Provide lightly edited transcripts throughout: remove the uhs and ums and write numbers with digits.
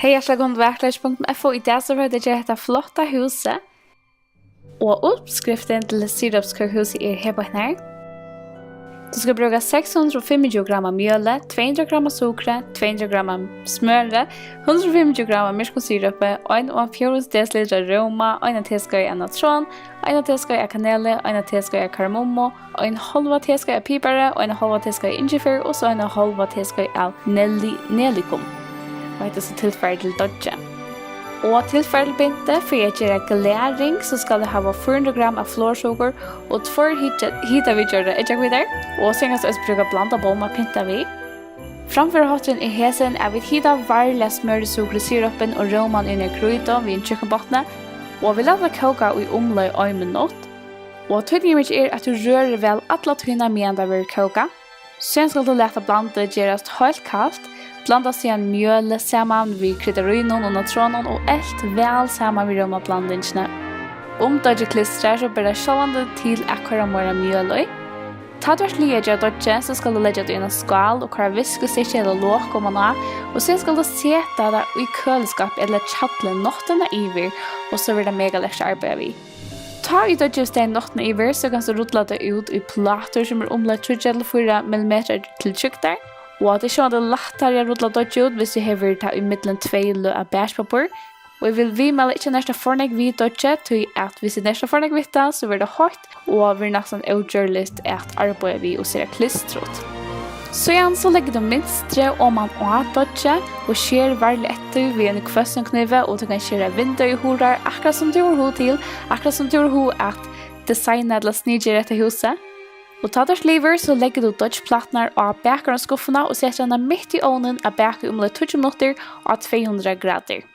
Hej, hjertelig velkommen til Verklighets.fo. I dag så var det dette flotte huset. Og oppskriften til sirupskøkhuset her på her. Du skal bruke 625 gram mjøle, 200 gram sukker, 200 gram smøre, 125 gram myrkosirup, 1,4 dl roma, 1 teskøy av natron, 1 teskøy av kanele, 1 teskøy av kardemomme, 1,5 teskøy av pipere, 1,5 teskøy av ingefær, og så 1,5 teskøy av nellikum. Og det er så tilfærd til dodge. Og tilfærd til binte, for jeg gjør glæring, så skal det ha 400 gram av florsukker, og 2 hita vi gjør det ikke videre, og så kan vi bruke blanda bomma pinta vi. Framfor hotten i hesen er vi hita varlig smør, sukker, sirupen og roman inn i kryddon ved en kjøkkenbottene, og vi lader koka i omløy 1 minutt. Og tydningen er at du rører vel alle tynne medan det vil koka. Sen skal du lete blanda gjøres helt kaldt, blanda sedan mjöl samman vid krydderinon och natronon och allt väl samman vid romablandingene. Dodge klistrar så blir det sjålande till akkurat mera mjöl i. Ta du lägga dodge så ska du lägga det i en skål och köra viskusticka eller låk om man har. Och sen ska du sätta det i kölskap eller chattle notterna iver och så blir det mega lätt arbete vid. Ta i dodge stein notterna iver så kan du rutla det ut i plater som omlagt 3-4 mm till tjuktar. Og det er lettere å rulle dodge ut hvis du hever ta i middelen 2 lø av bærspapur. Og jeg vil vimele ikke næste fornøy vid dodge, til at hvis det næste fornøy vid det, så blir det høyt, og vi nesten utgjørligt at arbeider vi og ser klistrot. Så igjen så legger du minstre om man og dodge, og skjer varlig etter ved en kvøstenknive, og du kan skjøre vinduer i horer, akkurat som du har ho til, akkurat som du har ho at designet eller snidger etter huset. Og ta der sliver så legger du dodgeplattene av bakeren og skuffene og setter den midt i ovnen av baker om 20 minutter og 200 grader.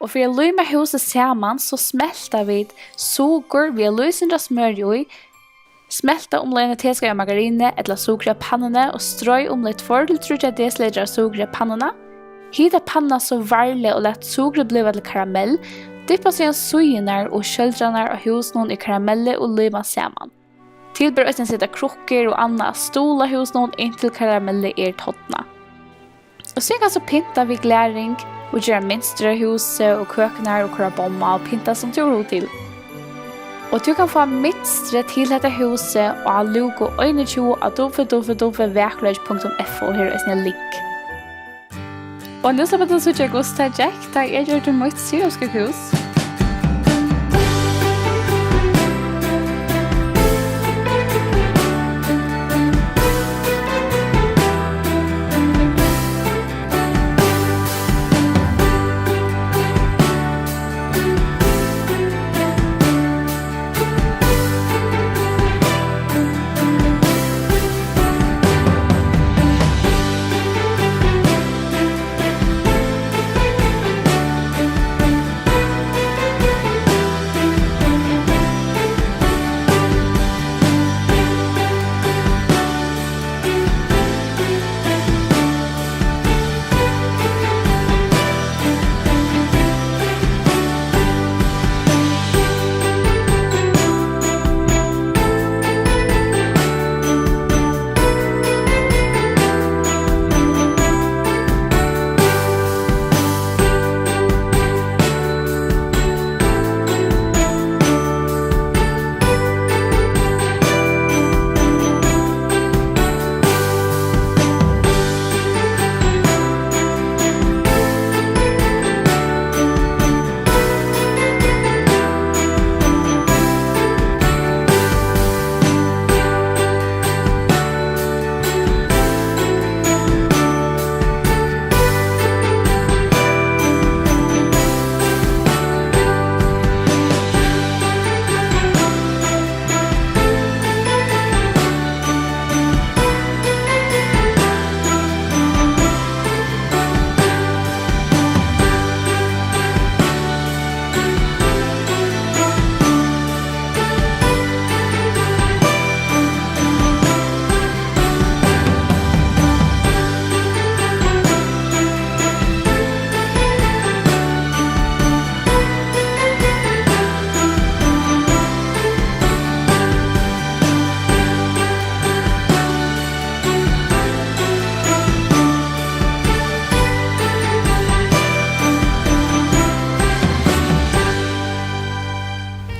Og for å lyme huset sammen så smelter vi sukker ved lysende smør i, smelter en teskje av margarine eller sukker av pannene og strøy 2-3 dl av sukker av pannene. Hita panna så varlig og lett sukker bli til karamell, dyppa seg sujene og kjøldrene av husen i karamelle og lyme sammen. Tilber også sitte krukker og anna stola hos noen inntil karameller tottna. Og så kan så pinta vi glæring og gjøre minstre huset og køkkener og køra bomma og pinta som du har til. Og du kan få minstre til dette huset og av luko 21 av dove.fo her er en link. Og nå så på den så ikke Gustav Jack, da jeg gjør det mot syrupske hus.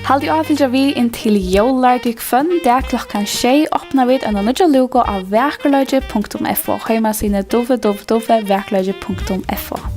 Haldi avildja vi inntil jólar dik fönn, der klokkan 6 åpna vi en nødja logo av verkleidje.fo. Heima sine dove verkleidje.fo.